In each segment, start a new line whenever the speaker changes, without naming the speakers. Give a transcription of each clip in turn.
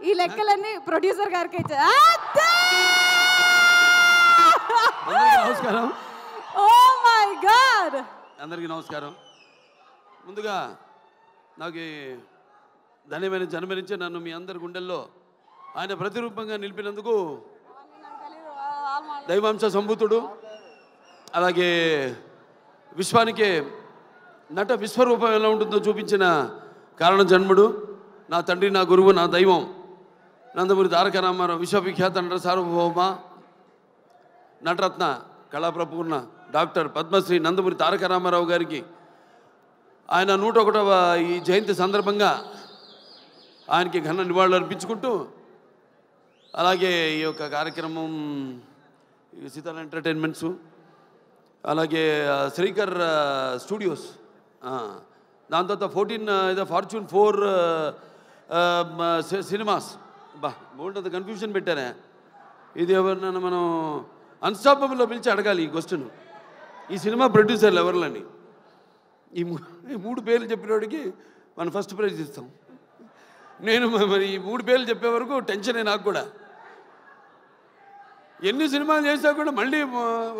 ఈ లెక్కలన్నీ ప్రొడ్యూసర్ గారికి
నమస్కారం.
ఓ మై గాడ్,
అందరికీ నమస్కారం. ముందుగా నాకు ధన్యమైన జన్మనిచ్చి నన్ను మీ అందరి గుండెల్లో ఆయన ప్రతిరూపంగా నిలిపినందుకు దైవాంశ సంభూతుడు, అలాగే విశ్వానికి నట విశ్వరూపం ఎలా ఉంటుందో చూపించిన కారణ జన్ముడు, నా తండ్రి, నా గురువు, నా దైవం నందమూరి తారక రామారావు, విశ్వవిఖ్యాత నట సార్వభౌమ నటరత్న కళాప్రపూర్ణ డాక్టర్ పద్మశ్రీ నందమూరి తారక రామారావు గారికి ఆయన 101వ ఈ జయంతి సందర్భంగా ఆయనకి ఘన నివాళులు అర్పించుకుంటూ, అలాగే ఈ యొక్క కార్యక్రమం సీతారాం ఎంటర్టైన్మెంట్స్, అలాగే శ్రీకర్ స్టూడియోస్, దాని తర్వాత 14 ఫార్చ్యూన్ 4 సినిమాస్, బాగుంటుంది, కన్ఫ్యూజన్ పెట్టారా? ఇది ఎవరినైనా మనం అన్స్టాపబుల్లో పిలిచి అడగాలి ఈ క్వశ్చన్. ఈ సినిమా ప్రొడ్యూసర్లు ఎవరిలని ఈ 3 పేర్లు చెప్పినోడికి మనం ఫస్ట్ ప్రైజ్ ఇస్తాం. నేను మరి ఈ 3 పేర్లు చెప్పే వరకు టెన్షనే నాకు కూడా. ఎన్ని సినిమాలు చేసినా కూడా మళ్ళీ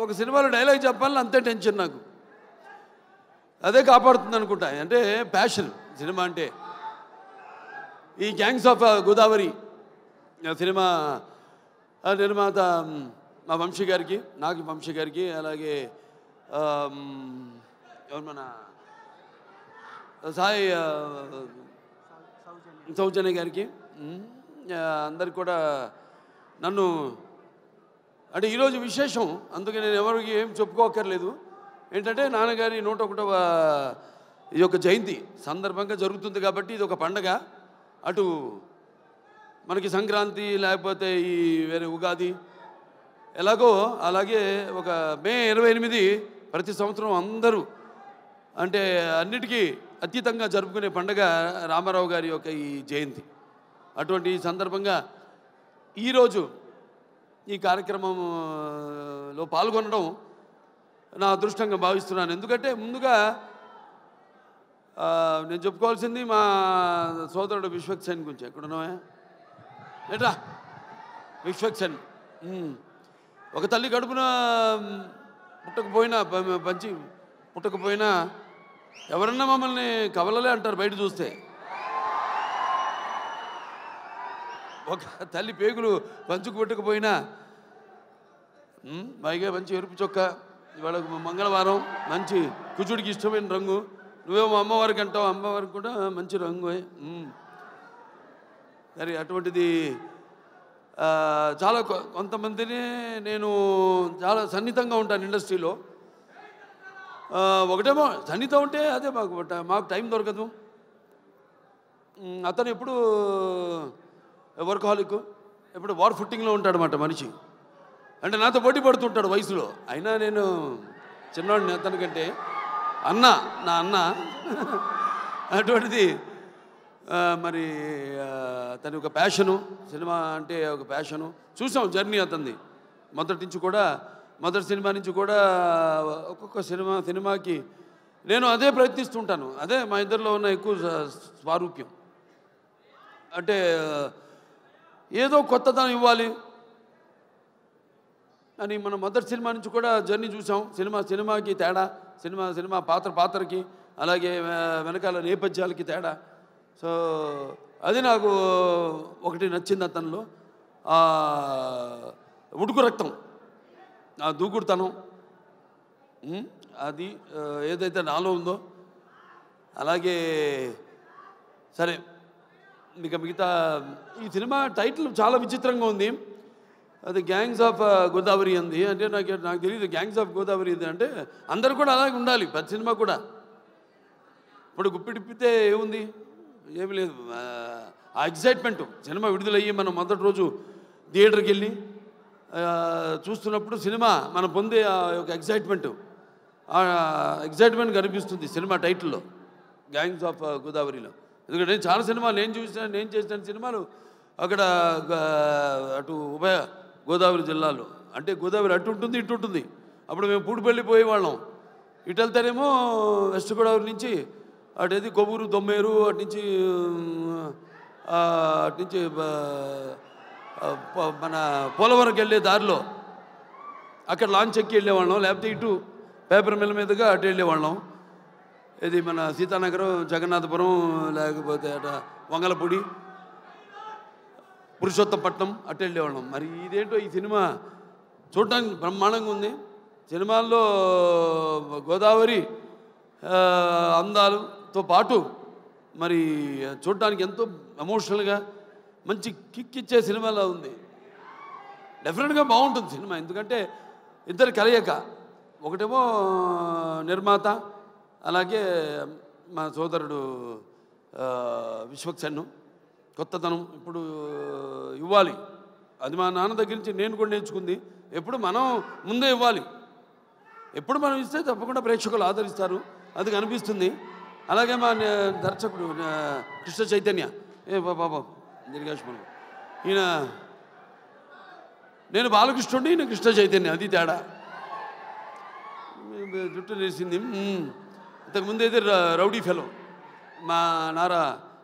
ఒక సినిమాలో డైలాగ్ చెప్పాలని అంతే టెన్షన్ నాకు. అదే కాపాడుతుంది అనుకుంటా. అంటే ప్యాషన్ సినిమా అంటే. ఈ గ్యాంగ్స్ ఆఫ్ గోదావరి సినిమా నిర్మాత మా వంశీ గారికి, నాకు వంశీ గారికి, అలాగే ఎవరు మన సాయి సౌజన్య గారికి, అందరికి కూడా నన్ను అంటే ఈరోజు విశేషం. అందుకే నేను ఎవరికి ఏం చెప్పుకోకర్లేదు. ఏంటంటే నాన్నగారి 101వ ఈ యొక్క జయంతి సందర్భంగా జరుగుతుంది కాబట్టి ఇది ఒక పండగ. అటు మనకి సంక్రాంతి, లేకపోతే ఈ వేరే ఉగాది ఎలాగో అలాగే ఒక మే 28 ప్రతి సంవత్సరం అందరూ అంటే అన్నిటికీ అతీతంగా జరుపుకునే పండగ రామారావు గారి యొక్క ఈ జయంతి. అటువంటి సందర్భంగా ఈరోజు ఈ కార్యక్రమంలో పాల్గొనడం నా అదృష్టంగా భావిస్తున్నాను. ఎందుకంటే ముందుగా నేను చెప్పుకోవాల్సింది మా సోదరుడు విశ్వక్సేన్ గురించి. ఎక్కడున్నావా ఏట్రా విశ్వక్సేన్? ఒక తల్లి కడుపున పుట్టకపోయినా పుట్టకపోయినా ఎవరన్నా మమ్మల్ని కవలలే అంటారు బయట చూస్తే. ఒక తల్లి పేగులు పంచుకు పుట్టకపోయినా పైగా మంచి ఎరుపు చొక్క, ఇవాళ మంగళవారం, మంచి కుచుడికి ఇష్టమైన రంగు, నువ్వేమో అమ్మవారికి అంటావు, అమ్మవారికి కూడా మంచి రంగు. సరే, అటువంటిది చాలా కొంతమందిని నేను చాలా సన్నిహితంగా ఉంటాను ఇండస్ట్రీలో. ఒకటేమో సన్నిహితం ఉంటే అదే మాకు టైం దొరకదు. అతను ఎప్పుడు వర్కహాలిక్, ఎప్పుడు వార్ ఫుట్టింగ్లో ఉంటాడన్నమాట మనిషి. అంటే నాతో పోటీ పడుతుంటాడు వయసులో. అయినా నేను చిన్నవాడిని అతనికంటే. నా అన్న అటువంటిది. మరి తన ఒక ప్యాషను, సినిమా అంటే ఒక ప్యాషను. చూసాం జర్నీ అతనిది. మొదటి సినిమా నుంచి కూడా ఒక్కొక్క సినిమాకి నేను అదే ప్రయత్నిస్తుంటాను. అదే మా ఇద్దరిలో ఉన్న ఎక్కువ స్వారూప్యం. అంటే ఏదో కొత్తదనం ఇవ్వాలి అని మనం మొదటి సినిమా నుంచి కూడా జర్నీ చూసాం. సినిమాకి తేడా, సినిమా పాత్రకి, అలాగే వెనకాల నేపథ్యాలకి తేడా. సో అది నాకు ఒకటి నచ్చింది అతనిలో. ఉడుకు రక్తం, ఆ దూకుడుతనం, అది ఏదైతే నాలో ఉందో. అలాగే సరే, మిగతా ఈ సినిమా టైటిల్ చాలా విచిత్రంగా ఉంది. అది గ్యాంగ్స్ ఆఫ్ గోదావరి అంది. అంటే నాకు తెలియదు గ్యాంగ్స్ ఆఫ్ గోదావరి ఇది అంటే. అందరూ కూడా అలాగే ఉండాలి ప్రతి సినిమా కూడా. ఇప్పుడు గుప్పిడిప్పితే ఏముంది, ఏమి లేదు. ఆ ఎగ్జైట్మెంట్ సినిమా విడుదలయ్యి మనం మొదటి రోజు థియేటర్కి వెళ్ళి చూస్తున్నప్పుడు సినిమా మనం పొందే ఆ యొక్క ఎగ్జైట్మెంట్ కనిపిస్తుంది సినిమా టైటిల్లో, గ్యాంగ్స్ ఆఫ్ గోదావరిలో. ఎందుకంటే నేను చాలా సినిమాలు నేను చేసిన సినిమాలు అక్కడ అటు ఉభయ గోదావరి జిల్లాలో. అంటే గోదావరి అటు ఉంటుంది, ఇటు ఉంటుంది. అప్పుడు మేము పూడిపల్లి పోయేవాళ్ళం. ఇటు వెళ్తేనేమో వెస్ట్ గోదావరి నుంచి అటేది కొవ్వూరు, దొమ్మేరు, అటు నుంచి అటు నుంచి మన పోలవరంకి వెళ్ళే దారిలో అక్కడ లాంచ్ ఎక్కి వెళ్ళేవాళ్ళం, లేకపోతే ఇటు పేపర్ మిల్ మీదుగా అటు వెళ్ళేవాళ్ళం. ఇది మన సీతానగరం, జగన్నాథపురం, లేకపోతే అట వంగలపూడి, పురుషోత్తపట్నం అటు వెళ్ళేవాళ్ళం. మరి ఇదేంటో ఈ సినిమా చూడటానికి బ్రహ్మాండంగా ఉంది. సినిమాల్లో గోదావరి అందాలతో పాటు మరి చూడటానికి ఎంతో ఎమోషనల్గా మంచి కిక్ ఇచ్చే సినిమాలా ఉంది. డెఫినెట్గా బాగుంటుంది సినిమా. ఎందుకంటే ఇద్దరు కలయిక, ఒకటేమో నిర్మాత, అలాగే మా సోదరుడు విశ్వక్సేన్. కొత్తదనం ఇప్పుడు ఇవ్వాలి, అది మా నాన్న దగ్గర నుంచి నేను కూడా నేర్చుకుంది. ఎప్పుడు మనం ముందే ఇవ్వాలి, ఎప్పుడు మనం ఇస్తే తప్పకుండా ప్రేక్షకులు ఆదరిస్తారు, అది కనిపిస్తుంది. అలాగే మా దర్శకుడు కృష్ణ చైతన్య, బాబా దీర్ఘాష్మను, ఈయన నేను బాలకృష్ణుడిని, ఈయన కృష్ణ చైతన్య, అది తేడా. జుట్టు నేసింది. ఇంతకుముందు అయితే రౌడీ ఫెలో మా నారా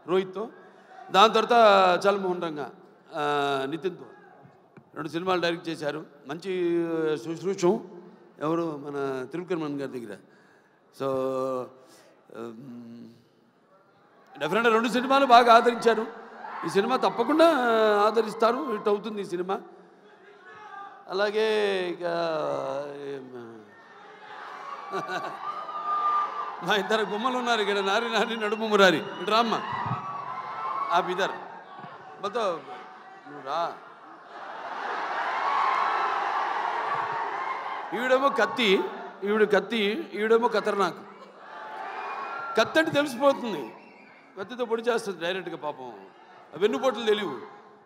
రోహిత్తో, దాని తర్వాత చల్మోహన్ రంగా నితిన్తో 2 సినిమాలు డైరెక్ట్ చేశారు. మంచి శుశ్రూషం ఎవరు మన త్రివిక్రమన్ గారి దగ్గర. సో డెఫినెట్గా 2 సినిమాలు బాగా ఆదరించారు. ఈ సినిమా తప్పకుండా ఆదరిస్తారు, హిట్ అవుతుంది ఈ సినిమా. అలాగే ఇక మా ఇద్దరు గుమ్మలు ఉన్నారు ఇక్కడ, నారి నారి నడుము మురారి. ఇటు రామ్మ, ఆ బిదర్ మొత్తం నువ్వు రా. ఈవిడేమో కత్తి, ఈవిడేమో ఖతర్నాక్. కత్తి అంటే తెలిసిపోతుంది, కత్తితో పొడి చేస్తుంది డైరెక్ట్గా. పాపం వెన్నుపోట్లు తెలియవు.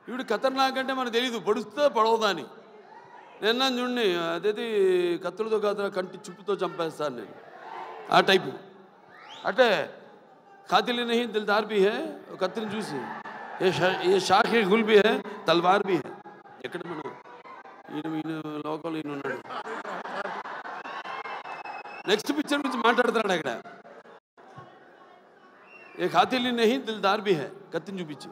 ఈవిడ ఖతర్నాక్ అంటే మనకు తెలియదు, పొడుస్తా పడవదా అని. నిన్న చూడండి, అదేది కత్తులతో కాదు కంటి చుప్పుతో చంపేస్తాను నేను, ఆ టైపు. అంటే ఖాతిలి నహీ దిల్దార్ భీ హై, కత్తిని చూసి ఏ షాఖే గుల్ భీ హై, తల్వార్ భీ హై. ఎక్కడ మనం ఈయన లోకల్ ఈయన ఉన్నాడు. నెక్స్ట్ పిక్చర్ గురించి మాట్లాడుతున్నాడు అక్కడ. ఏ ఖాతిలి నహీ దిల్దార్ భీ హై, కత్తిని చూపించి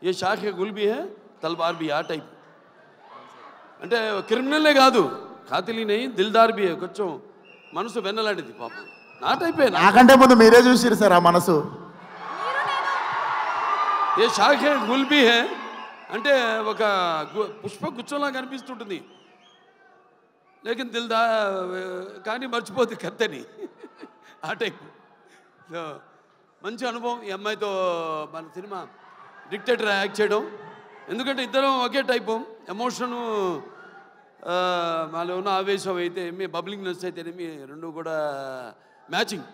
ఏ షాఖే గుల్ భీ హై, తల్వార్ భీ, ఆ టైప్. అంటే క్రిమినల్లే కాదు, ఖాతిలి నహీ దిల్దార్ భీ హై, కొంచెం మనసు వెన్నలాంటిది పాపం. నా టైపే.
నాకంటే ముందు మీరే చూసిరు సార్ ఆ మనసు.
ఏ షాఖే గుల్ భీ హై అంటే ఒక పుష్ప గుచ్చంలా కనిపిస్తుంటుంది, లేకిన్ దిల్దా కానీ మర్చిపోద్ది కత్తని, ఆ టైప్. సో మంచి అనుభవం ఈ అమ్మాయితో మన సినిమా డిక్టేటర్ యాక్ట్ చేయడం. ఎందుకంటే ఇద్దరం ఒకే టైపు, ఎమోషను మాలో ఉన్న ఆవేశం అయితే ఏమి, బబ్లింగ్నెస్ అయితేనేమి, రెండు కూడా మ్యాచింగ్.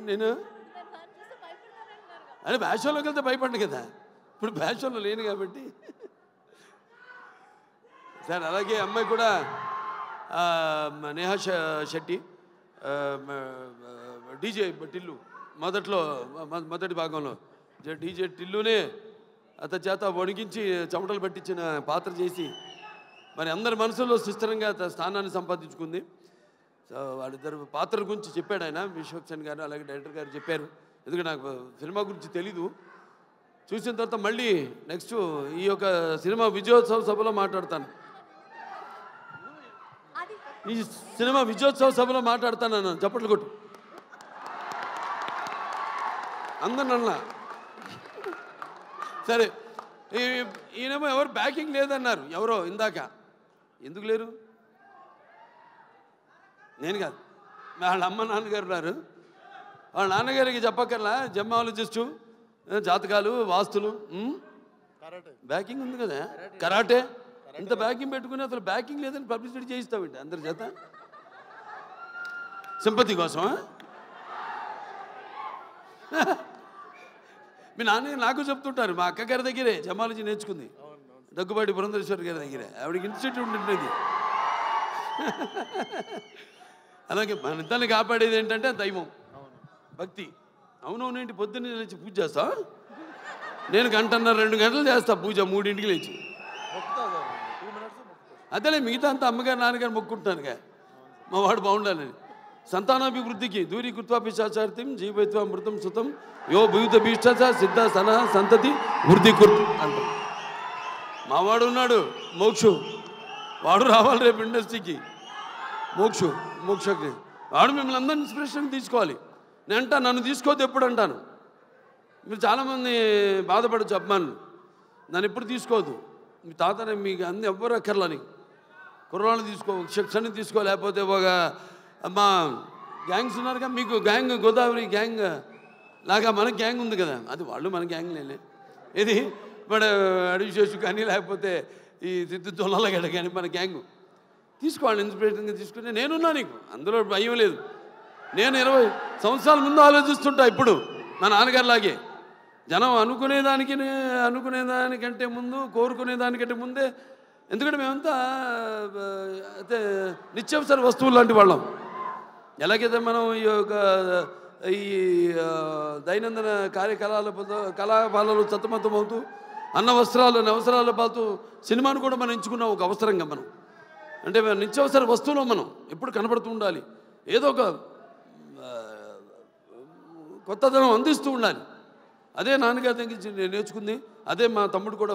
నేను అంటే బ్యాషన్లోకి వెళ్తే భయపడ్డు కదా, ఇప్పుడు బ్యాషన్లో లేను కాబట్టి. సార్ అలాగే అమ్మాయి కూడా నేహా శెట్టి, డీజే టిల్లు, మొదటి భాగంలో డీజే టిల్లునే అతని చేత వణికించి చెమటలు పట్టించిన పాత్ర చేసి మరి అందరి మనసులో సుస్థిరంగా స్థానాన్ని సంపాదించుకుంది. సో వాళ్ళిద్దరు పాత్ర గురించి చెప్పాడు ఆయన, విశ్వక్సేన్ గారు అలాగే డైరెక్టర్ గారు చెప్పారు. ఎందుకంటే నాకు సినిమా గురించి తెలీదు. చూసిన తర్వాత మళ్ళీ నెక్స్ట్ ఈ యొక్క సినిమా విజయోత్సవ సభలో మాట్లాడతాను. ఈ సినిమా విజయోత్సవ సభలో మాట్లాడతాను అన్నాను. చప్పట్లు కొట్టు అందరినన్నా. సరే, ఈయనేమో ఎవరు బ్యాకింగ్ లేదన్నారు, ఎవరో ఇందాక. ఎందుకు లేరు? నేను కాదు, వాళ్ళ అమ్మ నాన్నగారు ఉన్నారు. వాళ్ళ నాన్నగారికి చెప్పక్కర్లా, జెమ్మాలజిస్టు, జాతకాలు, వాస్తులు, బ్యాకింగ్ ఉంది కదా, కరాటే. ఇంత బ్యాకింగ్ పెట్టుకుని అసలు బ్యాకింగ్ లేదని పబ్లిసిటీ చేయిస్తామండి అందరి చేత, సింపతి కోసం. మీ నాన్న నాకు చెప్తుంటారు, మా అక్కగారి దగ్గరే జమాలజీ నేర్చుకుంది, దగ్గుబాటి పురంధరేశ్వరి గారి దగ్గరే. ఆవిడకి ఇన్స్టిట్యూట్ ఉంటుంది. అలాగే మన ఇద్దరిని కాపాడేది ఏంటంటే దైవం, భక్తి. అవునవునేంటి, పొద్దున్నే లేచి పూజ చేస్తా. నేను 1.5-2 గంటలు చేస్తా పూజ, 3ంటికి లేచి. అదేలే, మిగతా అంతా అమ్మగారు నాన్నగారు మొక్కుంటానుగా, మా వాడు బాగుండాలని. సంతానాభివృద్ధికి దూరీకృత్వా పిశాచార్తిం జీవైత్వా మృతం సుతం యో భూత భీష్ట సిద్ధ సన సంతతి వృద్ధి కుర్తు అంటాం. మావాడు ఉన్నాడు మోక్షు, వాడు రావాలి రేపు ఇండస్ట్రీకి. మోక్షకి వాడు మిమ్మల్ని అందరినీ ఇన్స్పిరేషన్ తీసుకోవాలి. నేను అంటా నన్ను తీసుకోవద్దు ఎప్పుడు అంటాను. మీరు చాలామంది బాధపడచ్చు అభిమానులు, నన్ను ఎప్పుడు తీసుకోవద్దు. మీ తాతనే మీకు అన్ని ఎవ్వరు అక్కర్లని కుర్రాళ్ళు తీసుకో, శిక్షణ తీసుకో, లేకపోతే ఒక మా గ్యాంగ్స్ ఉన్నారుగా మీకు, గ్యాంగ్ గోదావరి గ్యాంగ్ లాగా మన గ్యాంగ్ ఉంది కదా, అది వాళ్ళు మన గ్యాంగ్ లేలే. ఇది మన అడివిశేషు కానీ లేకపోతే ఈ సిద్ధు తొలగడ కానీ మన గ్యాంగు తీసుకోవాలి. ఇన్స్పిరేషన్గా తీసుకుని నేనున్నా, నీకు అందులో భయం లేదు. నేను 20 సంవత్సరాల ముందు ఆలోచిస్తుంటా. ఇప్పుడు మా నాన్నగారిలాగే జనం అనుకునేదానికంటే ముందు, కోరుకునేదానికంటే ముందే. ఎందుకంటే మేమంతా అయితే నిత్యావసర వస్తువులు లాంటి వాళ్ళం. ఎలాగైతే మనం ఈ దైనందిన కళాపాలలో సతమతమవుతూ అన్న అవసరాలు పాతూ సినిమాను కూడా మనం ఎంచుకున్నాం ఒక అవసరంగా. మనం అంటే నిత్యావసర వస్తువులో మనం ఎప్పుడు కనబడుతూ ఉండాలి, ఏదో ఒక కొత్తదనం అందిస్తూ ఉండాలి. అదే నాన్నగారి దగ్గర నేను నేర్చుకుంది. అదే మా తమ్ముడు కూడా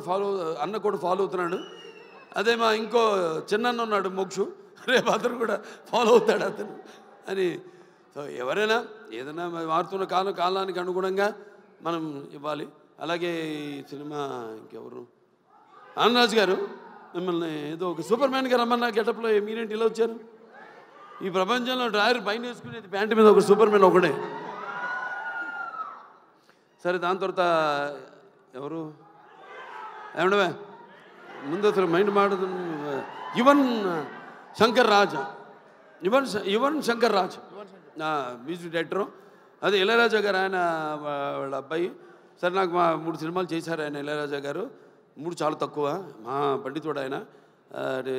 అన్న కూడా ఫాలో అవుతున్నాడు. అదే మా ఇంకో చిన్న ఉన్నాడు మోక్షు, రేపు అతను కూడా ఫాలో అవుతాడు అతను అని. సో ఎవరైనా ఏదైనా మారుతున్న కాలానికి అనుగుణంగా మనం ఇవ్వాలి. అలాగే ఈ సినిమా ఇంకెవరు, ఆనందరాజు గారు మిమ్మల్ని ఏదో ఒక సూపర్ మ్యాన్గా రమ్మన్నా గెటప్లో మీరేంటి ఇలా వచ్చారు? ఈ ప్రపంచంలో డ్రాయర్ పైన వేసుకునేది ప్యాంటు మీద ఒక సూపర్ మ్యాన్ ఒకడే. సరే, దాని తర్వాత ఎవరు ఏమండవే ముందు అసలు మైండ్ మాడదు. Yuvan Shankar Raj music director. అదే ఇళయరాజా గారు, ఆయన వాళ్ళ అబ్బాయి. సరే, నాకు మా 3 సినిమాలు చేశారు ఆయన ఇళయరాజా గారు. 3 చాలా తక్కువ, మా పండితుడు ఆయన.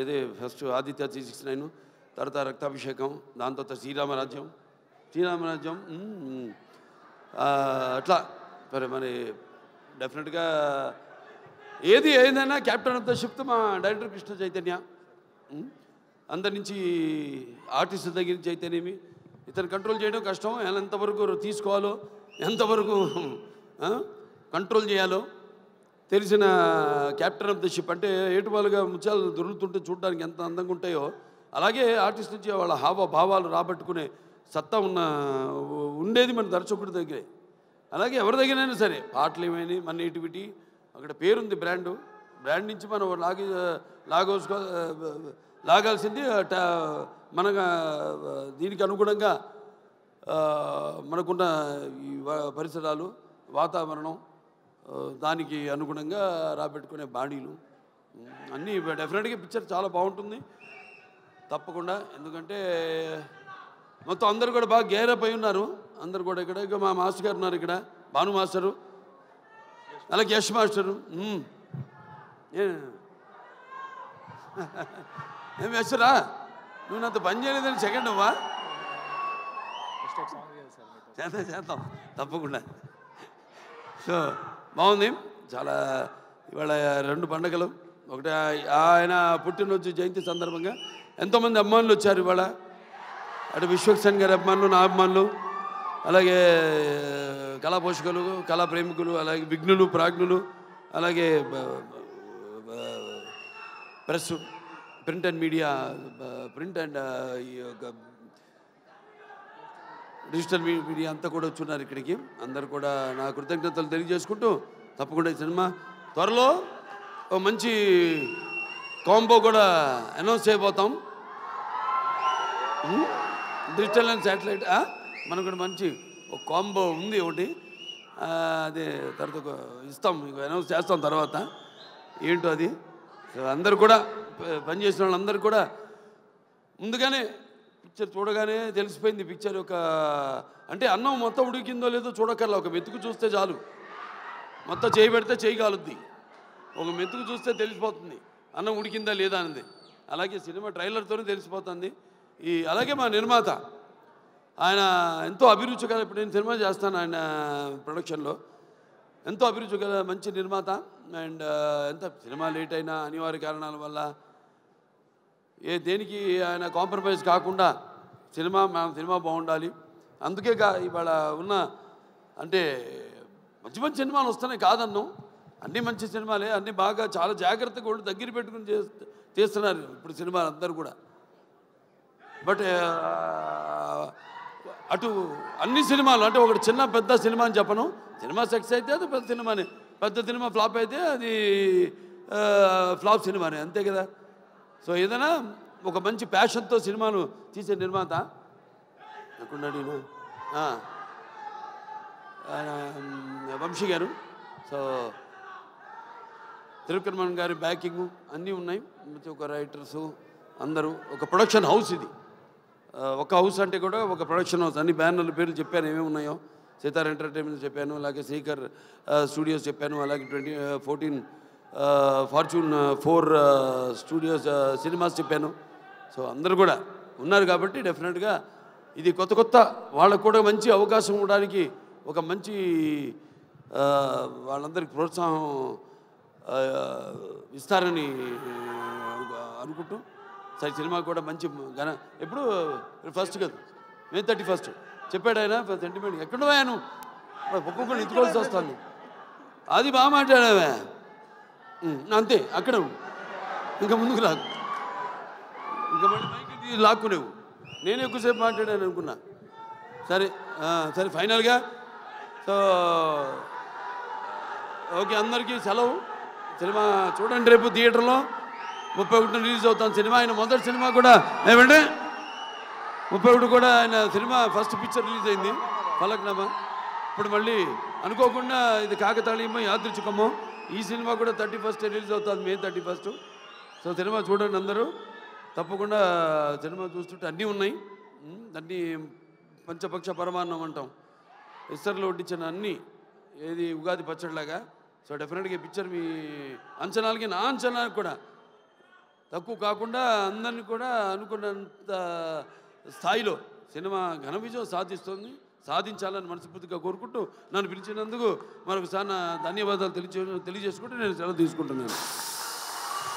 ఇదే ఫస్ట్ ఆదిత్య 369, తర్వాత రక్తాభిషేకం, దాని తర్వాత శ్రీరామరాజ్యం అట్లా. మరి డెఫినెట్గా ఏదైనా క్యాప్టెన్ ఆఫ్ ద షిప్ మా డైరెక్టర్ కృష్ణ చైతన్య. అందరి నుంచి ఆర్టిస్ట్ దగ్గర నుంచి అయితేనేమి ఇతను కంట్రోల్ చేయడం కష్టం. ఎంతవరకు తీసుకోవాలో, ఎంతవరకు కంట్రోల్ చేయాలో తెలిసిన క్యాప్టెన్ ఆఫ్ ద షిప్. అంటే ఏటువాలుగా ముత్యాలు దొరుకుతుంటే చూడడానికి ఎంత అందంగా ఉంటాయో, అలాగే ఆర్టిస్ట్ నుంచి వాళ్ళ హావభావాలు రాబట్టుకునే సత్తా ఉండేది మన దర్శకుడి దగ్గరే. అలాగే ఎవరి దగ్గరైనా సరే పాటలు ఏమైనా మన నేటివిటీ అక్కడ పేరుంది, బ్రాండ్ నుంచి మనం లాగాల్సింది మన దీనికి అనుగుణంగా మనకున్న ఈ పరిసరాలు, వాతావరణం, దానికి అనుగుణంగా రాబెట్టుకునే బాడీలు అన్నీ డెఫినెట్గా పిక్చర్ చాలా బాగుంటుంది తప్పకుండా. ఎందుకంటే మొత్తం అందరు కూడా బాగా గేరప్ అయి ఉన్నారు. అందరు కూడా ఇక్కడ మా మాస్టర్ గారు ఉన్నారు, ఇక్కడ భాను మాస్టరు, అలాగే యశ్ మాస్టరు. ఏం యశ్రా, నువ్వు నాతో పని చేయలేదని సెకండ్ అవ్వా? చేద్దాం తప్పకుండా. సో బాగుంది చాలా. ఇవాళ 2 పండుగలు, ఒకటి ఆయన పుట్టినరోజు జయంతి సందర్భంగా ఎంతోమంది అభిమానులు వచ్చారు ఇవాళ. అటు విశ్వక్సేన్ గారి అభిమానులు, నా అభిమానులు, అలాగే కళా పోషకులు, కళా ప్రేమికులు, అలాగే విఘ్నులు, ప్రాజ్ఞులు, అలాగే press, print and media, print and digital media అంతా కూడా వచ్చున్నారు ఇక్కడికి. అందరు కూడా నా కృతజ్ఞతలు తెలియజేసుకుంటూ తప్పకుండా ఈ సినిమా త్వరలో ఒక మంచి కాంబో కూడా అనౌన్స్ చేయబోతాం. డిజిటల్ అండ్ శాటిలైట్ మనకు కూడా మంచి ఒక కాంబో ఉంది ఒకటి. అదే తర్వాత ఇస్తాం, అనౌన్స్ చేస్తాం తర్వాత ఏంటో అది. అందరు కూడా పనిచేసిన వాళ్ళందరూ కూడా ముందుగానే పిక్చర్ చూడగానే తెలిసిపోయింది. పిక్చర్ యొక్క అంటే అన్నం మొత్తం ఉడికిందో లేదో చూడక్కర్లా, ఒక మెతుకు చూస్తే చాలు. మొత్తం చేయి పెడితే చేయి కాలుద్ది, ఒక మెతుకు చూస్తే తెలిసిపోతుంది అన్నం ఉడికిందా లేదా అన్నది. అలాగే సినిమా ట్రైలర్తోనే తెలిసిపోతుంది. అలాగే మా నిర్మాత ఆయన ఎంతో అభిరుచి గల, ఇప్పుడు నేను సినిమా చేస్తాను ఆయన ప్రొడక్షన్లో, ఎంతో అభిరుచి గల మంచి నిర్మాత. అండ్ ఎంత సినిమా లేట్ అయినా అనివార్య కారణాల వల్ల దేనికి ఆయన కాంప్రమైజ్ కాకుండా మన సినిమా బాగుండాలి. అందుకే ఇవాళ ఉన్న అంటే మంచి మంచి సినిమాలు వస్తున్నాయి కాదన్నాం. అన్నీ మంచి సినిమాలే, అన్నీ బాగా చాలా జాగ్రత్తగా కూడా దగ్గర పెట్టుకుని చేస్తున్నారు ఇప్పుడు సినిమాలు అందరూ కూడా. బట్ అటు అన్ని సినిమాలు అంటే ఒకటి చిన్న పెద్ద సినిమా అని చెప్పను. సినిమా సక్సెస్ అయితే అది పెద్ద సినిమానే, పెద్ద సినిమా ఫ్లాప్ అయితే అది ఫ్లాప్ సినిమానే, అంతే కదా. సో ఏదైనా ఒక మంచి ప్యాషన్తో సినిమాను తీసే నిర్మాత అనుకున్నాడు వంశీ గారు. సో త్రివిక్రమన్ గారి బ్యాకింగ్ అన్నీ ఉన్నాయి. ఒక రైటర్సు అందరూ, ఒక ప్రొడక్షన్ హౌస్ ఇది. ఒక హౌస్ అంటే కూడా ఒక ప్రొడక్షన్ హౌస్. అన్ని బ్యానర్ల పేర్లు చెప్పాను ఏమేమి ఉన్నాయో. సితార్ ఎంటర్టైన్మెంట్ చెప్పాను, అలాగే శ్రీకర్ స్టూడియోస్ చెప్పాను, అలాగే 14 ఫార్చ్యూన్ 4 స్టూడియోస్ సినిమాస్ చెప్పాను. సో అందరూ కూడా ఉన్నారు కాబట్టి డెఫినెట్గా ఇది కొత్త వాళ్ళకు కూడా మంచి అవకాశం ఇవ్వడానికి ఒక మంచి వాళ్ళందరికీ ప్రోత్సాహం ఇస్తారని అనుకుంటూ సరే సినిమా కూడా మంచి ఎప్పుడు ఫస్ట్ కదా May 31 చెప్పాడు ఆయన సెంటిమెంట్. ఎక్కడో ఆయన ఒక్కొక్కరు ఎత్తుకోవాల్సి వస్తాను. అది బాగా మాట్లాడావే, అంతే అక్కడ ఇంకా ముందుకు రాకు, ఇంకా మళ్ళీ మైకి లాక్కునేవు. నేను ఎక్కువసేపు మాట్లాడాను అనుకున్నా. సరే సరే ఫైనల్గా సో ఓకే, అందరికీ సెలవు. సినిమా చూడండి, రేపు థియేటర్లో 31 రిలీజ్ అవుతాను సినిమా. ఆయన మొదటి సినిమా కూడా ఏమంటే 31 కూడా ఆయన సినిమా ఫస్ట్ పిక్చర్ రిలీజ్ అయింది ఫలక్నామా. ఇప్పుడు మళ్ళీ అనుకోకుండా ఇది కాకతాళీయమో యాదృచ్ఛికమో ఈ సినిమా కూడా 31 రిలీజ్ అవుతుంది, May 31. సో సినిమా చూడండి అందరూ తప్పకుండా. సినిమా చూస్తుంటే అన్నీ ఉన్నాయి, అన్నీ పంచపక్ష పరమాన్నం అంటాం, ఇస్తర్లో వడ్డించిన అన్నీ, ఏది ఉగాది పచ్చడిలాగా. సో డెఫినెట్గా పిక్చర్ మీ అంచనాలకి నా అంచనాలకు కూడా తక్కువ కాకుండా అందరినీ కూడా అనుకున్నంత స్థాయిలో సినిమా ఘన విజయం సాధించాలని మనస్ఫూర్తిగా కోరుకుంటూ నన్ను పిలిచినందుకు మరొకసారి ధన్యవాదాలు తెలియజేసుకుంటూ నేను సెలవు తీసుకుంటున్నాను.